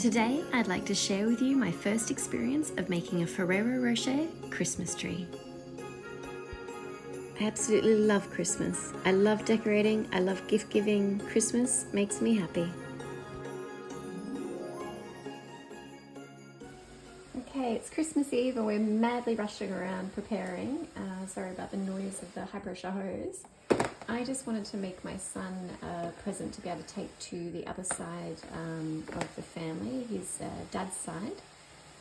Today, I'd like to share with you my first experience of making a FERRERO Rocher Christmas tree. I absolutely love Christmas. I love decorating, I love gift giving. Christmas makes me happy. Okay, it's Christmas Eve and we're madly rushing around preparing. Sorry about the noise of the high pressure hose. I just wanted to make my son a present to be able to take to the other side of the family, his dad's side.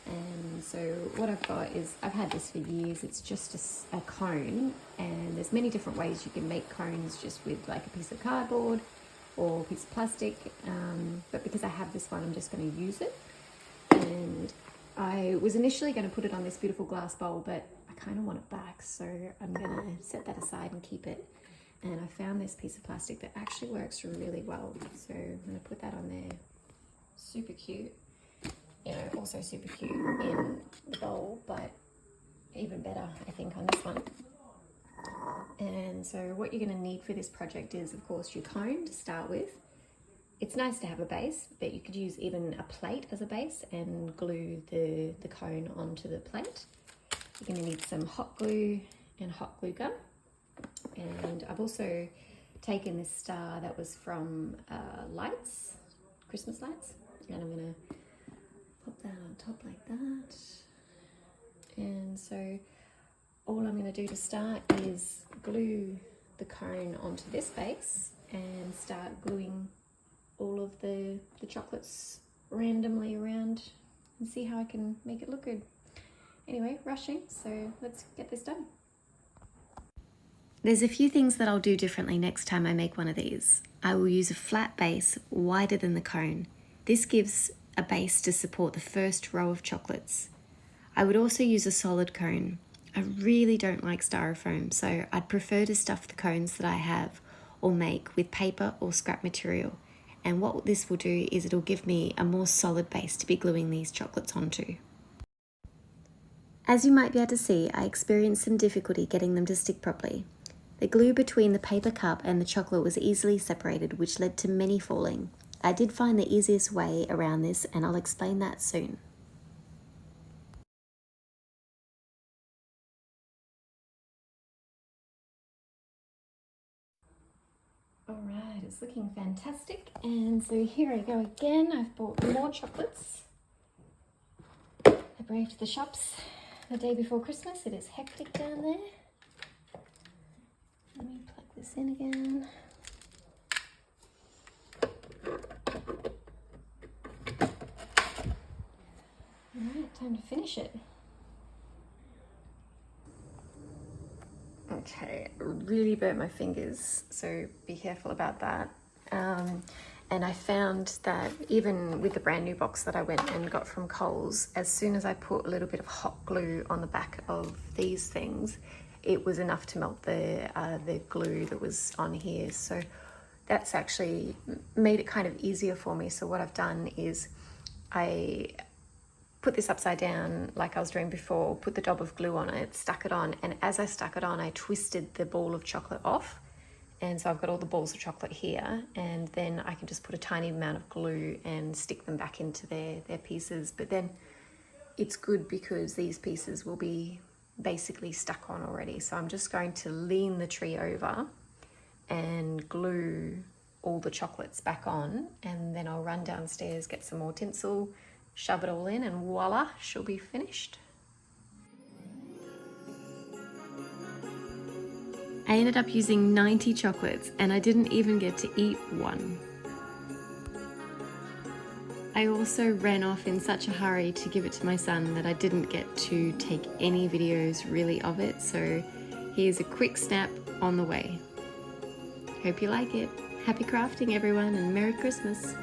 And so what I've got is, I've had this for years, it's just a cone, and there's many different ways you can make cones just with like a piece of cardboard or a piece of plastic, but because I have this one, I'm just going to use it. And I was initially going to put it on this beautiful glass bowl, but I kind of want it back, so I'm going to set that aside and keep it. And I found this piece of plastic that actually works really well, so I'm going to put that on there. Super cute, you know, also super cute in the bowl, but even better I think on this one. And so what you're going to need for this project is, of course, your cone to start with. It's nice to have a base, but you could use even a plate as a base and glue the cone onto the plate. You're going to need some hot glue and hot glue gun. And I've also taken this star that was from lights, Christmas lights, and I'm going to pop that on top like that. And so all I'm going to do to start is glue the cone onto this base and start gluing all of the chocolates randomly around and see how I can make it look good. Anyway, rushing, so let's get this done. There's a few things that I'll do differently next time I make one of these. I will use a flat base wider than the cone. This gives a base to support the first row of chocolates. I would also use a solid cone. I really don't like styrofoam, so I'd prefer to stuff the cones that I have or make with paper or scrap material. And what this will do is it'll give me a more solid base to be gluing these chocolates onto. As you might be able to see, I experienced some difficulty getting them to stick properly. The glue between the paper cup and the chocolate was easily separated, which led to many falling. I did find the easiest way around this, and I'll explain that soon. All right, it's looking fantastic. And so here I go again. I've bought more chocolates. I braved the shops the day before Christmas. It is hectic down there. Let me plug this in again. All right, time to finish it. Okay, really burnt my fingers, so be careful about that. And I found that even with the brand new box that I went and got from Coles, as soon as I put a little bit of hot glue on the back of these things, it was enough to melt the glue that was on here. So that's actually made it kind of easier for me. So what I've done is I put this upside down like I was doing before, put the dab of glue on it, stuck it on, and as I stuck it on, I twisted the ball of chocolate off. And so I've got all the balls of chocolate here, and then I can just put a tiny amount of glue and stick them back into their pieces. But then it's good because these pieces will be basically stuck on already. So I'm just going to lean the tree over and glue all the chocolates back on, and then I'll run downstairs, get some more tinsel, shove it all in, and voila, she'll be finished. I ended up using 90 chocolates and I didn't even get to eat one. I also ran off in such a hurry to give it to my son that I didn't get to take any videos really of it, so here's a quick snap on the way. Hope you like it. Happy crafting everyone, and Merry Christmas.